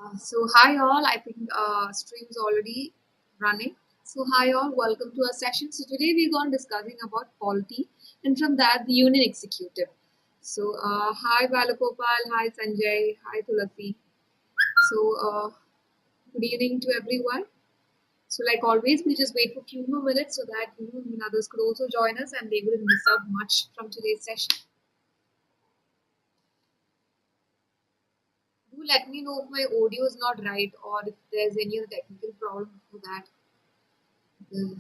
Hi all, I think stream is already running. So hi all, welcome to our session. So today we're going to discussing about polity and from that the union executive. Hi Balagopal, hi Sanjay, hi Tulasi. So good evening to everyone. So like always, we just wait for a few more minutes so that others could also join us and they wouldn't miss out much from today's session. Do let me know if my audio is not right or if there's any other technical problem for that. The-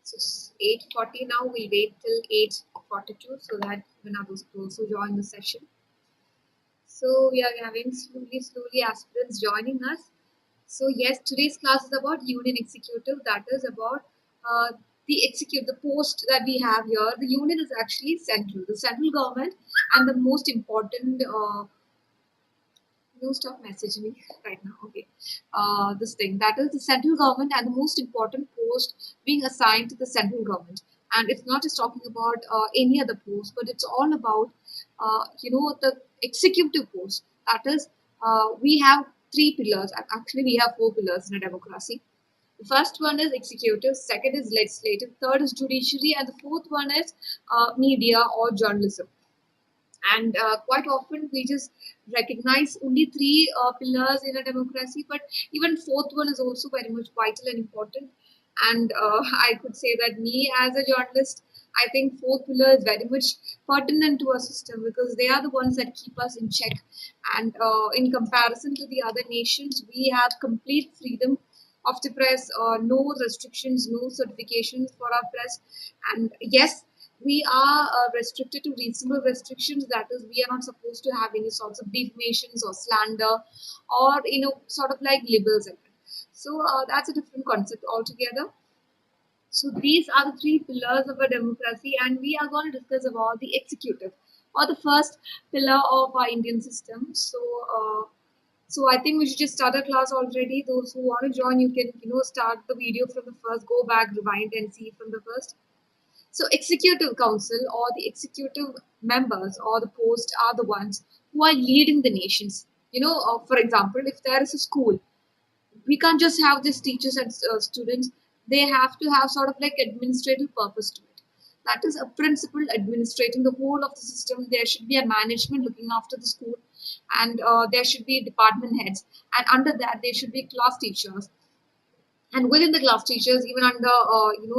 So 8:40 now. We'll wait till 8:42 so that when others could also join the session. So we are having slowly aspirants joining us. So yes, today's class is about union executive. That is about the post that we have here. The union is actually central, the central government, and the most important no, stop messaging me right now. Okay. This thing that is the central government and the most important post being assigned to the central government. And it's not just talking about any other post, but it's all about, the executive post. That is, we have three pillars. Actually, we have four pillars in a democracy. The first one is executive, second is legislative, third is judiciary, and the fourth one is media or journalism. And quite often we just recognize only three pillars in a democracy, but even fourth one is also very much vital and important. And I could say that me as a journalist, I think fourth pillar is very much pertinent to our system because they are the ones that keep us in check. And in comparison to the other nations, we have complete freedom of the press, no restrictions, no certifications for our press. And yes, we are restricted to reasonable restrictions. That is, we are not supposed to have any sorts of defamations or slander or, sort of like libels. So that's a different concept altogether. So these are the three pillars of a democracy, and we are going to discuss about the executive or the first pillar of our Indian system. So I think we should just start a class already. Those who want to join, you can start the video from the first, go back, rewind, and see from the first. So executive council or the executive members or the post are the ones who are leading the nations. For example, if there is a school, we can't just have these teachers and students. They have to have sort of like administrative purpose to it. That is a principal administrating the whole of the system. There should be a management looking after the school, and there should be department heads, and under that there should be class teachers, and within the class teachers, even under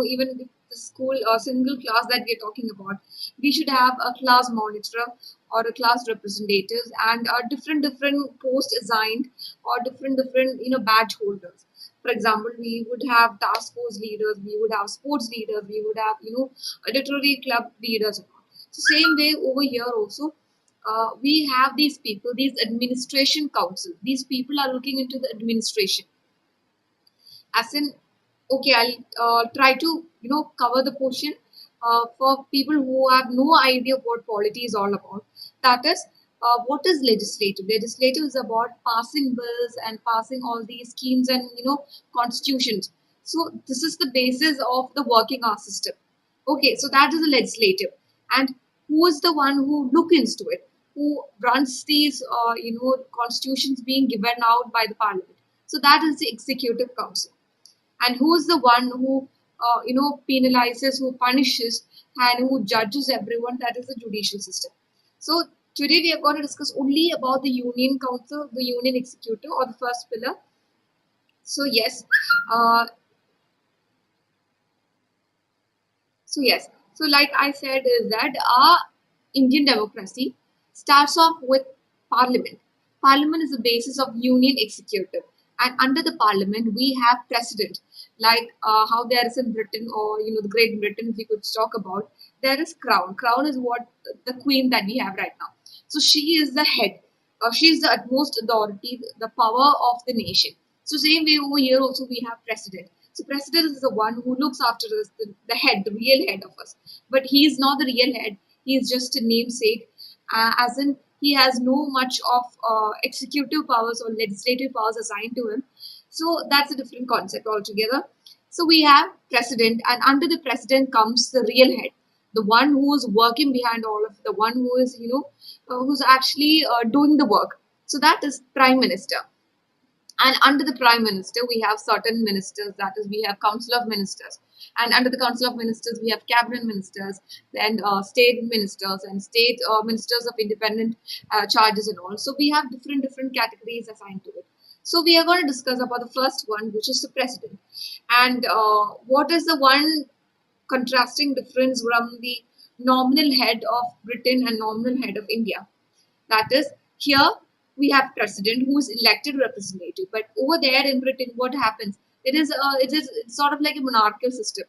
even the school single class that we're talking about, we should have a class monitor or a class representatives and different posts assigned or different badge holders. For example, we would have task force leaders, we would have sports leaders, we would have a literary club leaders. So same way over here also, we have these people, these administration council. These people are looking into the administration, as in, okay, I'll try to cover the portion for people who have no idea what polity is all about. That is, what is legislative is about passing bills and passing all these schemes and constitutions. So this is the basis of the working our system. Okay, so that is the legislative. And who is the one who look into it, who runs these constitutions being given out by the parliament? So that is the executive council. And who is the one who penalizes, who punishes, and who judges everyone? That is the judicial system. So today we are going to discuss only about the union council, the union executive, or the first pillar. So yes, uh, so like I said, is that our Indian democracy starts off with parliament. Parliament is the basis of union executive, and under the parliament we have president. Like how there is in Britain or the Great Britain, if we could talk about, there is crown. Crown is what the queen that we have right now. So she is the head. She is the utmost authority, the power of the nation. So same way over here also we have president. So president is the one who looks after us, the head, the real head of us. But he is not the real head. He is just a namesake. as in he has no much of executive powers or legislative powers assigned to him. So that's a different concept altogether. So we have president, and under the president comes the real head, the one who is working behind all of it, the one who is, who's actually doing the work. So that is prime minister. And under the prime minister, we have certain ministers, that is, we have council of ministers. And under the council of ministers, we have cabinet ministers, then state ministers and state ministers of independent charges and all. So we have different categories assigned to it. So we are going to discuss about the first one, which is the president. And what is the one contrasting difference from the nominal head of Britain and nominal head of India? That is, here we have president who is elected representative, but over there in Britain, what happens? It is it's sort of like a monarchical system.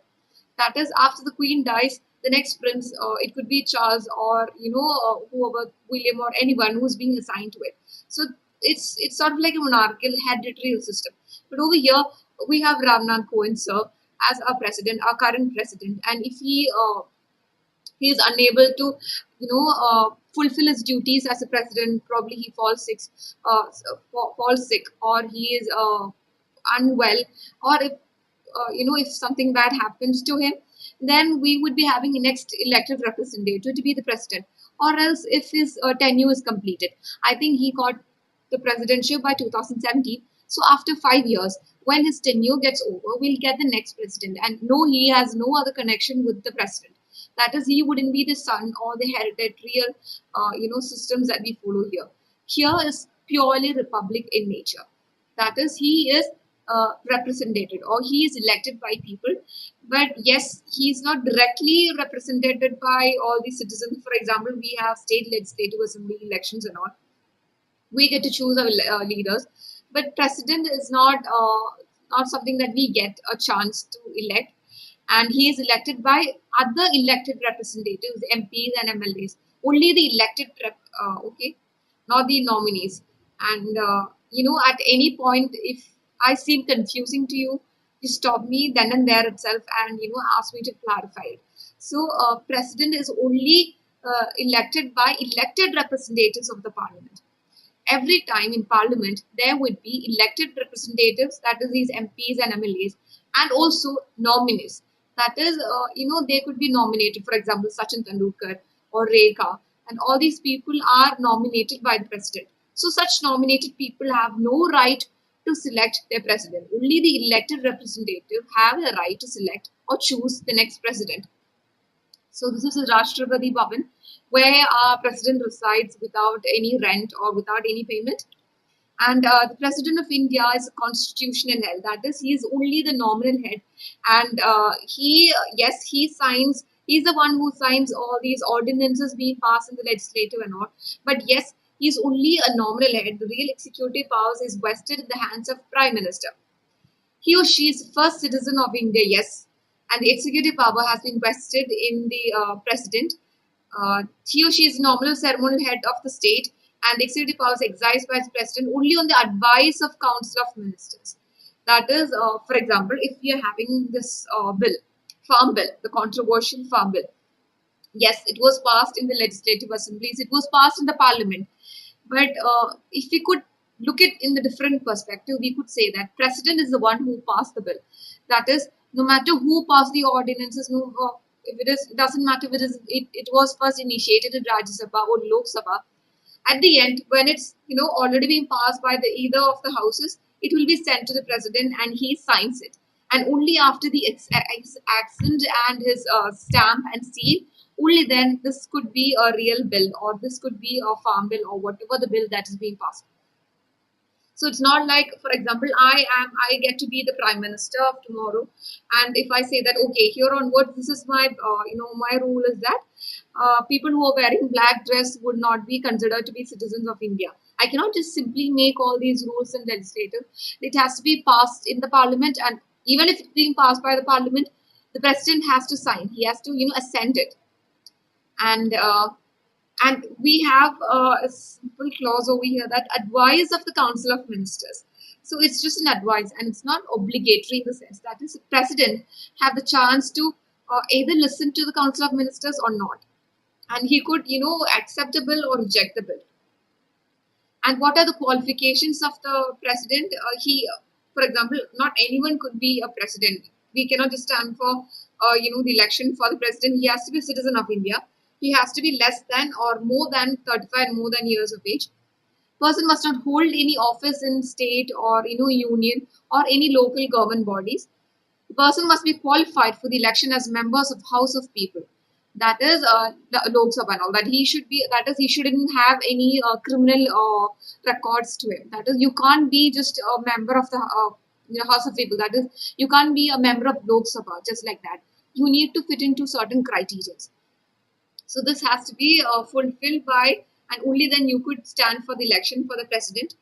That is, after the queen dies, the next prince, it could be Charles or whoever, William or anyone who's being assigned to it. So it's sort of like a monarchical hereditary system. But over here we have Ramnath Cohen sir as our president, our current president, and if he is unable to fulfill his duties as a president, probably he falls sick, or he is unwell, or if something bad happens to him, then we would be having a next elected representative to be the president. Or else if his tenure is completed, I think he got the presidency by 2017. So after 5 years, when his tenure gets over, we'll get the next president. And no, he has no other connection with the president. That is, he wouldn't be the son or the hereditary, systems that we follow here. Here is purely republic in nature. That is, he is represented or he is elected by people, but yes, he is not directly represented by all the citizens. For example, we have state legislative assembly elections and all. We get to choose our leaders, but president is not something that we get a chance to elect, and he is elected by other elected representatives, MPs and MLAs. Only the elected okay, not the nominees. And at any point, if I seem confusing to you, you stop me then and there itself, and ask me to clarify it. So president is only elected by elected representatives of the parliament. Every time in parliament there would be elected representatives, that is these MPs and MLAs, and also nominees. That is, they could be nominated, for example, Sachin Tendulkar or Rekha, and all these people are nominated by the president. So such nominated people have no right to select their president. Only the elected representative have the right to select or choose the next president. So this is a Rashtrapati Bhavan, where our president resides without any rent or without any payment. And the president of India is a constitutional head. That is, he is only the nominal head, and yes, he signs. He's the one who signs all these ordinances being passed in the legislative and all. But yes, he's only a nominal head. The real executive powers is vested in the hands of prime minister. He or she is the first citizen of India, yes, and the executive power has been vested in the president. He or she is nominal ceremonial head of the state, and the executive power is exercised by the president only on the advice of council of ministers. That is, for example, if we are having this farm bill, the controversial farm bill. Yes, it was passed in the legislative assemblies, it was passed in the parliament. But if we could look it in the different perspective, we could say that president is the one who passed the bill. That is, no matter who passed the ordinances, no, if it doesn't matter if it was first initiated in Rajya Sabha or Lok Sabha. At the end, when it's already been passed by the either of the houses, it will be sent to the president and he signs it. And only after the accent and his stamp and seal, only then this could be a real bill, or this could be a farm bill, or whatever the bill that is being passed. So it's not like, for example, I get to be the prime minister of tomorrow, and if I say that, okay, here onwards, this is my my rule is that people who are wearing black dress would not be considered to be citizens of India. I cannot just simply make all these rules in legislative. It has to be passed in the parliament, and even if it's being passed by the parliament, the president has to sign. He has to assent it, and we have a simple clause over here that advice of the council of ministers. So it's just an advice, and it's not obligatory in the sense that is, the president have the chance to either listen to the council of ministers or not. and he could, accept the bill or reject the bill. And what are the qualifications of the president? For example, not anyone could be a president. We cannot just stand for, the election for the president. He has to be a citizen of India. He has to be less than or more than 35, more than years of age. Person must not hold any office in state or union or any local government bodies. The person must be qualified for the election as members of House of People. That is the Lok Sabha and all. That he should be. That is, he shouldn't have any criminal records to him. That is, you can't be just a member of the House of People. That is, you can't be a member of Lok Sabha just like that. You need to fit into certain criteria. So this has to be fulfilled by, and only then you could stand for the election for the president.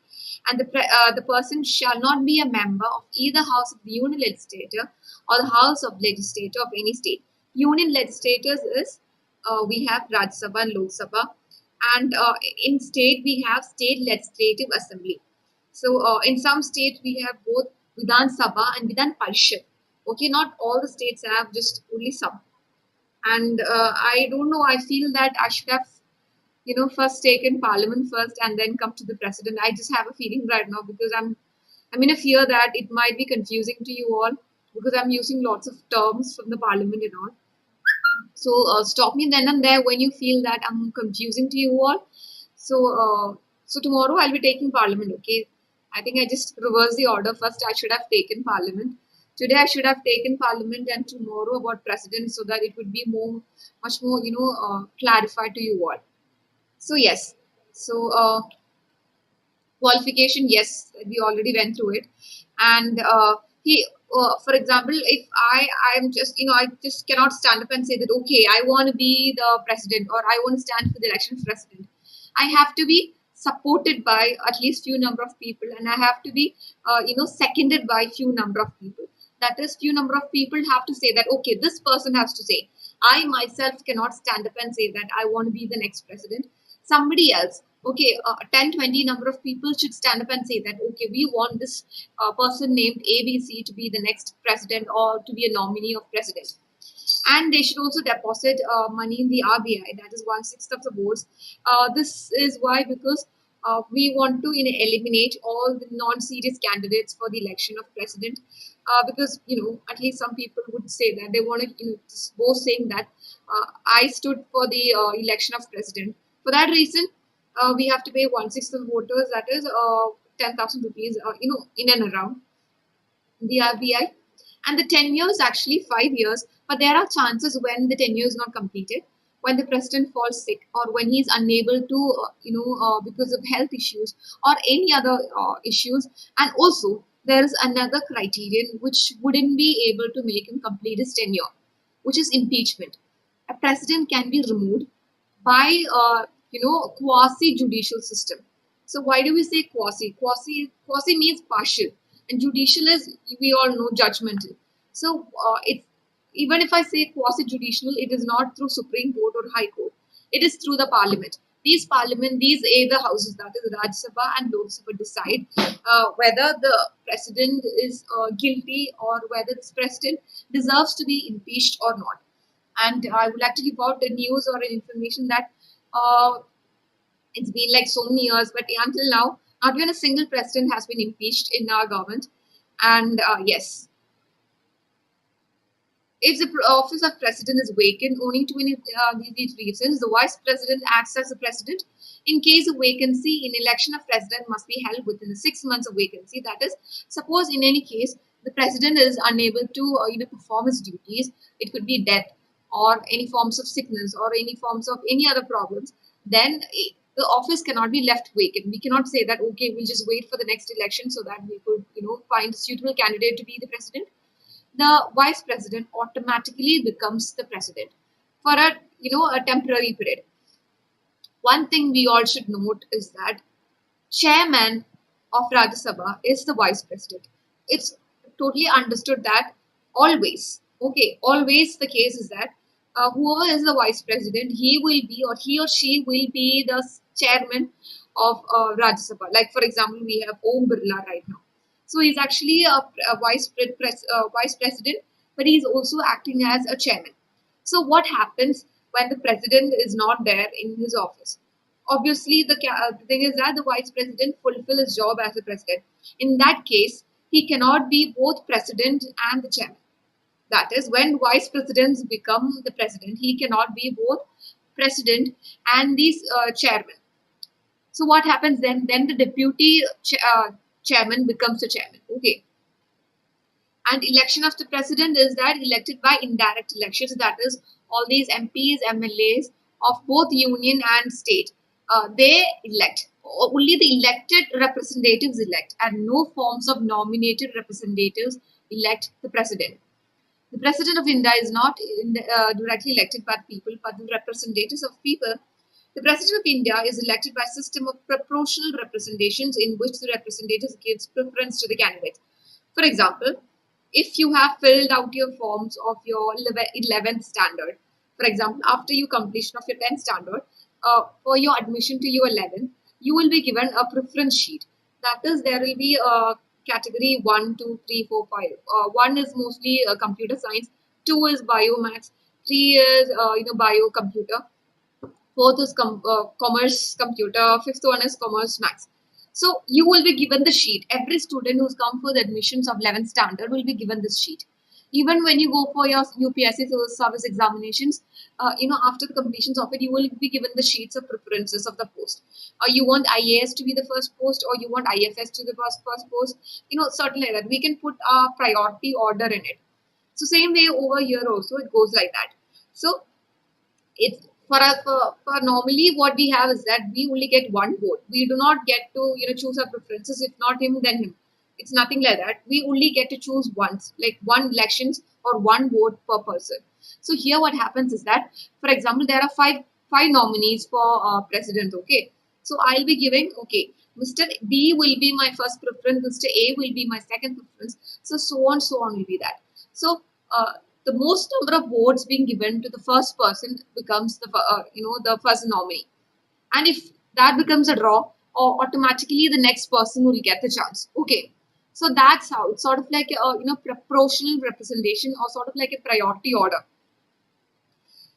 And the person shall not be a member of either house of the union legislature or the house of legislature of any state. Union legislators is, we have Rajya Sabha and Lok Sabha, and in state we have state legislative assembly. So in some states we have both Vidhan Sabha and Vidhan Parishad. Okay, not all the states have, just only some. And I don't know, I feel that I should have first taken parliament first and then come to the president. I just have a feeling right now because I'm in a fear that it might be confusing to you all because I'm using lots of terms from the parliament and all. So stop me then and there when you feel that I'm confusing to you all. So so tomorrow I'll be taking parliament. Okay, I think I just reversed the order. First I should have taken parliament. Today I should have taken parliament, and tomorrow about president, so that it would be much more clarified to you all. So yes, so qualification, yes, we already went through it. And he for example, if I'm just I just cannot stand up and say that okay, I want to be the president or I want to stand for the election for president. I have to be supported by at least few number of people, and I have to be seconded by few number of people. That is, few number of people have to say that okay, this person has to say. I myself cannot stand up and say that I want to be the next president. Somebody else, okay, 10, 20 number of people should stand up and say that okay, we want this person named ABC to be the next president or to be a nominee of president. And they should also deposit money in the RBI, that is one-sixth of the votes. This is why, because we want to eliminate all the non-serious candidates for the election of president. Because at least some people would say that they want to just both saying that I stood for the election of president. For that reason, we have to pay one-sixth of voters, that is 10,000 rupees, in and around the RBI. And the tenure is actually 5 years, but there are chances when the tenure is not completed, when the president falls sick, or when he is unable to, because of health issues or any other issues. And also, there is another criterion which wouldn't be able to make him complete his tenure, which is impeachment. A president can be removed by quasi judicial system. So why do we say quasi? Quasi means partial, and judicial is, we all know, judgmental. So it's, even if I say quasi judicial, it is not through Supreme Court or High Court. It is through the Parliament. These either houses, that is Rajya Sabha and Lok Sabha, decide whether the president is guilty or whether this president deserves to be impeached or not. And I would like to give out the news or an information that uh, it's been like so many years, but until now, not even a single president has been impeached in our government. And yes, if the office of president is vacant, owing to any these reasons, the vice president acts as the president. In case of vacancy, in election of president must be held within the 6 months of vacancy. That is, suppose in any case the president is unable to perform his duties, it could be death or any forms of sickness or any forms of any other problems. Then the office cannot be left vacant. We cannot say that okay, we'll just wait for the next election so that we could find a suitable candidate to be the president. The vice president automatically becomes the president for a temporary period. One thing we all should note is that chairman of Rajya Sabha is the vice president. It's totally understood that always, okay, always the case is that whoever is the vice president, he will be, or he or she will be the chairman of Rajya Sabha. Like for example, we have Om Birla right now. So he's actually a vice president, but he's also acting as a chairman. So what happens when the president is not there in his office. Obviously, the thing is that the vice president fulfill his job as a president. In that case, he cannot be both president and the chairman. That is, when vice presidents become the president, he cannot be both president and the chairman. So what happens then? Then the deputy chairman becomes the chairman. Okay. And election of the president is that elected by indirect elections. That is, all these MPs, MLAs of both union and state, they elect. Only the elected representatives elect, and no forms of nominated representatives elect the president. The president of India is not directly elected by the people, but the representatives of people. The president of India is elected by a system of proportional representations in which the representatives gives preference to the candidate. For example, if you have filled out your forms of your 11th standard, for example, after you completion of your 10th standard, for your admission to your 11th, you will be given a preference sheet. That is, there will be a category 1, 2, 3, 4, 5. 1 is mostly computer science, 2 is biomaths, 3 is bio computer, fourth is commerce computer, fifth one is commerce max. So you will be given the sheet. Every student who's come for the admissions of 11th standard will be given this sheet. Even when you go for your UPSC civil service examinations, after the completions of it, you will be given the sheets of preferences of the post. You want IAS to be the first post, or you want IFS to be the first post. Certain like that. We can put a priority order in it. So same way over here also it goes like that. So it's for normally what we have is that we only get one vote. We do not get to choose our preferences. If not him, then him. It's nothing like that. We only get to choose once, like one elections or one vote per person. So here what happens is that, for example, there are five nominees for president. Okay, so I'll be giving, okay, Mr. B will be my first preference, Mr. A will be my second preference, so on will be that. So the most number of votes being given to the first person becomes the first nominee. And if that becomes a draw, or automatically the next person will get the chance. Okay, so that's how it's sort of like a proportional representation, or sort of like a priority order.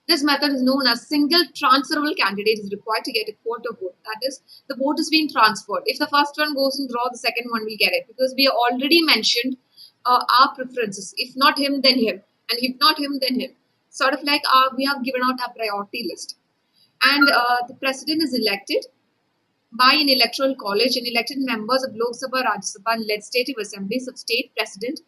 This method is known as single transferable candidate is required to get a quota vote. That is, the vote is being transferred. If the first one goes in draw, the second one will get it, because we already mentioned our preferences. If not him, then him, and if not him, then him. Sort of like we have given out our priority list. And the president is elected by an electoral college and elected members of Lok Sabha, Rajya Sabha, and legislative assemblies of state president,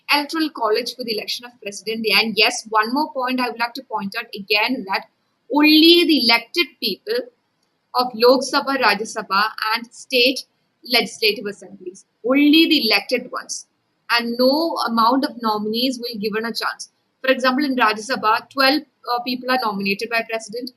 electoral college for the election of president. And yes, one more point I would like to point out again is that only the elected people of Lok Sabha, Rajya Sabha, and state legislative assemblies, only the elected ones, and no amount of nominees will be given a chance. For example, in Rajya Sabha, 12 people are nominated by president.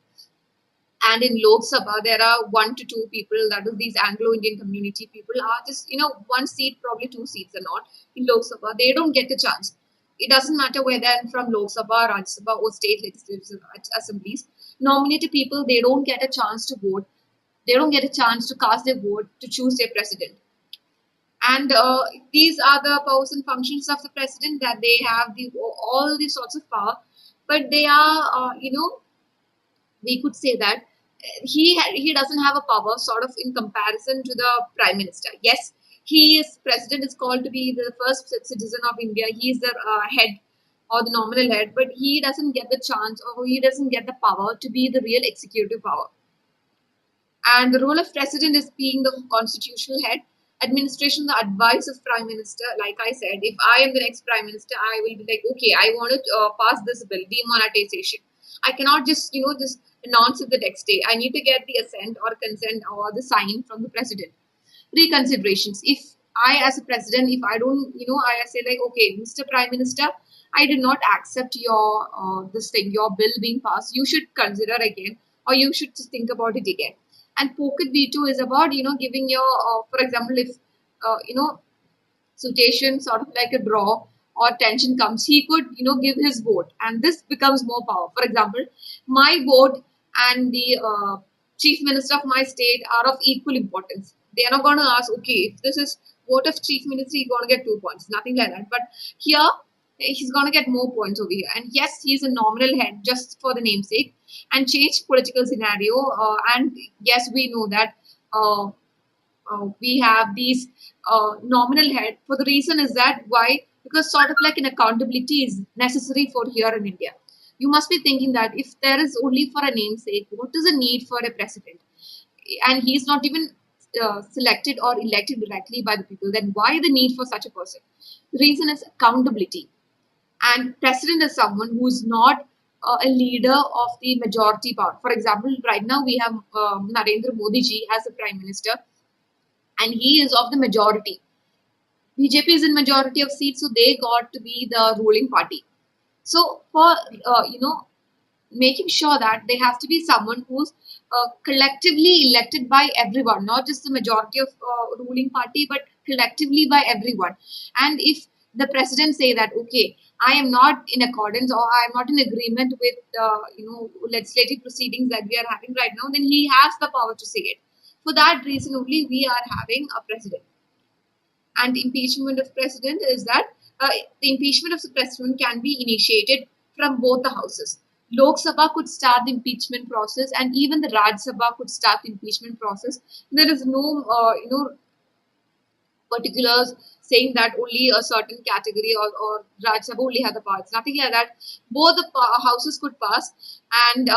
And in Lok Sabha, there are 1 to 2 people, that is these Anglo-Indian community people are just, one seat, probably 2 seats or not. In Lok Sabha, they don't get a chance. It doesn't matter whether I'm from Lok Sabha, Rajya Sabha, or state legislative assemblies. Nominated people, they don't get a chance to vote. They don't get a chance to cast their vote to choose their president. And these are the powers and functions of the president, that they have all these sorts of power, but they are, we could say that he doesn't have a power sort of in comparison to the prime minister. Yes, president is called to be the first citizen of India. He is the head or the nominal head, but he doesn't get the chance, or he doesn't get the power to be the real executive power. And the role of president is being the constitutional head, administration, the advice of prime minister. Like I said, if I am the next prime minister, I will be like, okay, I want to pass this bill, demonetization. I cannot just announce it the next day. I need to get the assent or consent or the sign from the president. Reconsiderations. If I, as a president, if I don't, I say like, okay, Mr. Prime Minister, I did not accept your your bill being passed. You should consider again, or you should just think about it again. And pocket veto is about giving your, for example, if situation sort of like a draw or tension comes, he could give his vote, and this becomes more power. For example, my vote and the chief minister of my state are of equal importance. They are not going to ask, okay, if this is vote of chief minister, he's going to get 2 points, nothing like that. But here he's going to get more points over here. And yes, he's a nominal head just for the namesake and change political scenario. And yes, we know that uh, we have these nominal head for the reason is that why? Because sort of like an accountability is necessary for here in India. You must be thinking that if there is only for a namesake, what is the need for a president? And he's not even selected or elected directly by the people, then why the need for such a person? The reason is accountability. And president is someone who's not a leader of the majority power. For example, right now we have Narendra Modi ji as the prime minister, and he is of the majority. BJP is in majority of seats, so they got to be the ruling party. So for making sure that they have to be someone who's collectively elected by everyone, not just the majority of ruling party, but collectively by everyone. And if the president say that, okay, I am not in accordance or I am not in agreement with legislative proceedings that we are having right now, then he has the power to say it. For that reason only, we are having a president. And impeachment of president is that the impeachment of the president can be initiated from both the houses. Lok Sabha could start the impeachment process, and even the Raj Sabha could start the impeachment process. There is no, particulars saying that only a certain category or Raj Sabha only had the power. It's nothing like that. Both the houses could pass, and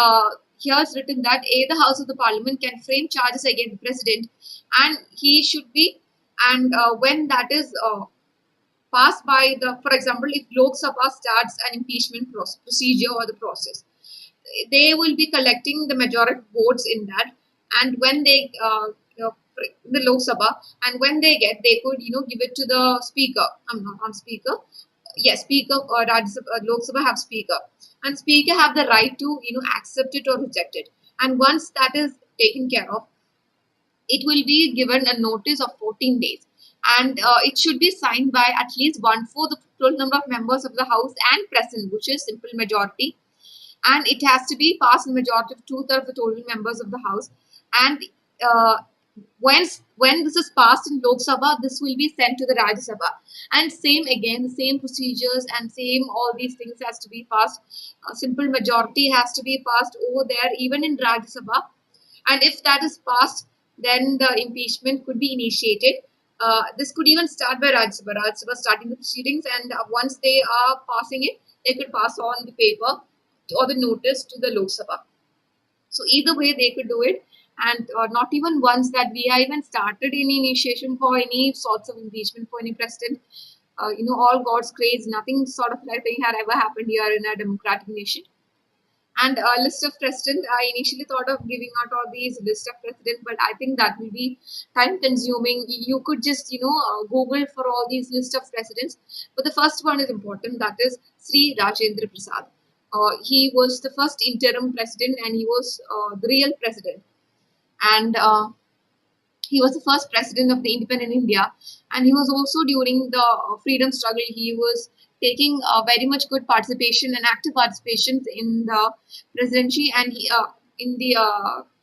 here it's written that the House of the Parliament can frame charges against the president, and he should be, and when that is passed by the, for example, if Lok Sabha starts an impeachment procedure or the process, they will be collecting the majority votes in that, and when they the Lok Sabha, and when they get, they could give it to the speaker. I'm not on speaker. Yes, speaker or Rajya Sabha, Lok Sabha have speaker, and speaker have the right to accept it or reject it. And once that is taken care of, it will be given a notice of 14 days, and it should be signed by at least one-fourth of the total number of members of the House and present, which is simple majority, and it has to be passed in majority of two-thirds of the total members of the House. And uh, when this is passed in Lok Sabha, this will be sent to the Rajya Sabha, and same again, same procedures and same all these things has to be passed. A simple majority has to be passed over there, even in Rajya Sabha, and if that is passed, then the impeachment could be initiated. This could even start by Rajya Sabha. Rajya Sabha starting the proceedings, and once they are passing it, they could pass on the paper or the notice to the Lok Sabha. So either way, they could do it, and not even once that we have even started any initiation for any sorts of impeachment for any president. All God's grace, nothing sort of like thing had ever happened here in a democratic nation. And a list of president, I initially thought of giving out all these list of president, but I think that will be time consuming. You could just Google for all these list of presidents, but the first one is important, that is Sri Rajendra Prasad. He was the first interim president, and he was the real president, and he was the first president of the independent India, and he was also during the freedom struggle. He was taking very much good participation and active participation in the presidency, and in the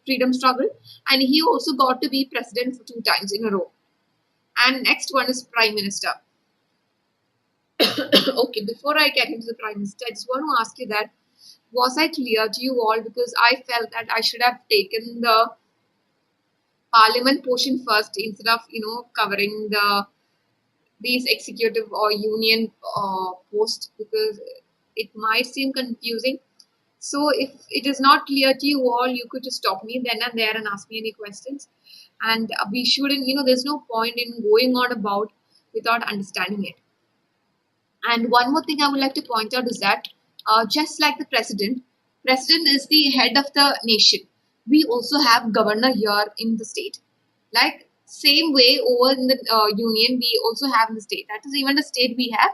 freedom struggle, and he also got to be president for two times in a row. And next one is prime minister. Okay, before I get into the prime minister, I just want to ask you that was I clear to you all, because I felt that I should have taken the parliament portion first instead of covering these executive or union post, because it might seem confusing. So if it is not clear to you all, you could just stop me then and there and ask me any questions. And we shouldn't, there's no point in going on about without understanding it. And one more thing I would like to point out is that just like the president is the head of the nation. We also have governor here in the state. Like same way over in the union, we also have in the state. That is even the state we have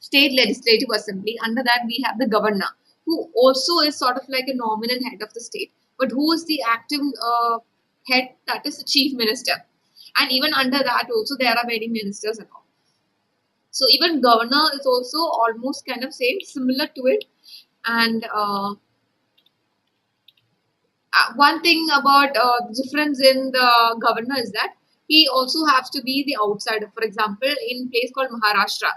state legislative assembly. Under that we have the governor, who also is sort of like a nominal head of the state, but who is the active head, that is the chief minister. And even under that also there are many ministers and all. So even governor is also almost kind of same, similar to it. And one thing about difference in the governor is that he also has to be the outsider. For example, in place called Maharashtra,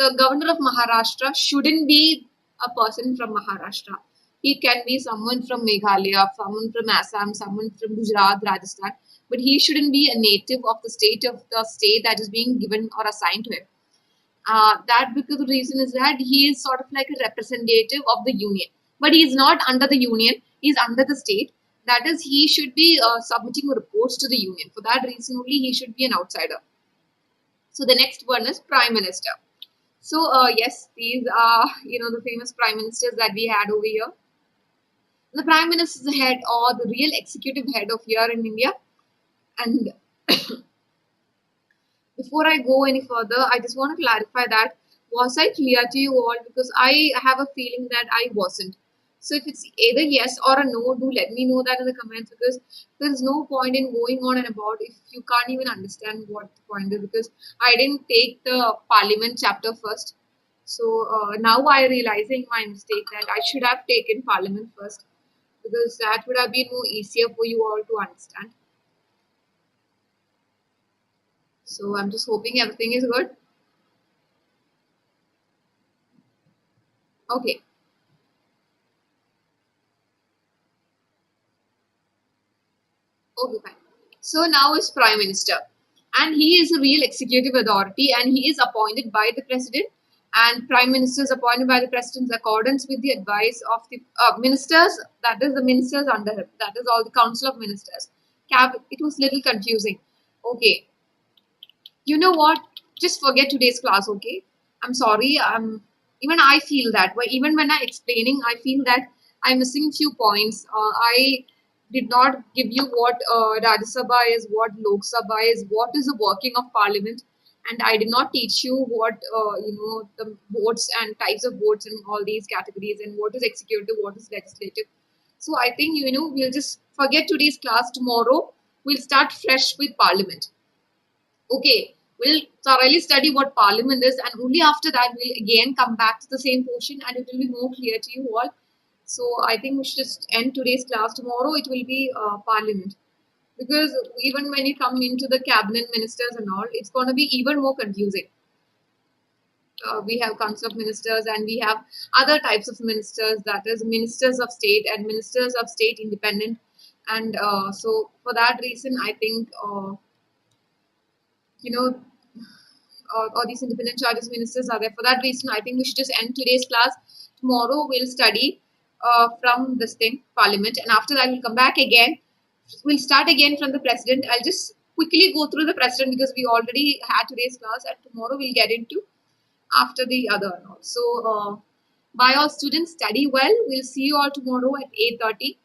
the governor of Maharashtra shouldn't be a person from Maharashtra. He can be someone from Meghalaya, someone from Assam, someone from Gujarat, Rajasthan, but he shouldn't be a native of the state that is being given or assigned to him. That because the reason is that he is sort of like a representative of the union, but he is not under the union. He is under the state. That is, he should be submitting reports to the union. For that reason only, he should be an outsider. So the next one is prime minister. So yes, these are the famous prime ministers that we had over here. The prime minister is the head or the real executive head of here in India. And before I go any further, I just want to clarify that was I clear to you all, because I have a feeling that I wasn't. So if it's either yes or a no, do let me know that in the comments, because there's no point in going on and about if you can't even understand what the point is, because I didn't take the parliament chapter first. So now I realizing my mistake that I should have taken parliament first, because that would have been more easier for you all to understand. So I'm just hoping everything is good. Okay. Okay, fine. So now is Prime Minister, and he is a real executive authority, and he is appointed by the President. And Prime Minister is appointed by the President in accordance with the advice of the ministers. That is the ministers under him. That is all the Council of Ministers. It was little confusing. Okay, you know what? Just forget today's class, okay? I'm sorry. Even I feel that. But even when I'm explaining, I feel that I'm missing few points. I did not give you what Rajya Sabha is, what Lok Sabha is, what is the working of Parliament, and I did not teach you what the votes and types of votes and all these categories, and what is executive, what is legislative. So I think we'll just forget today's class. Tomorrow we'll start fresh with Parliament. Okay, we'll thoroughly study what Parliament is, and only after that we'll again come back to the same portion, and it will be more clear to you all. So I think we should just end today's class. Tomorrow it will be Parliament, because even when you come into the cabinet ministers and all, it's going to be even more confusing. We have council of ministers, and we have other types of ministers, that is ministers of state and ministers of state independent. And so for that reason, I think you know or these independent charges ministers are there. For that reason, I think we should just end today's class. Tomorrow we'll study from this thing, Parliament, and after that we'll come back again. We'll start again from the President. I'll just quickly go through the President because we already had today's class, and tomorrow we'll get into after the other. So, bye all students. Study well. We'll see you all tomorrow at 8:30.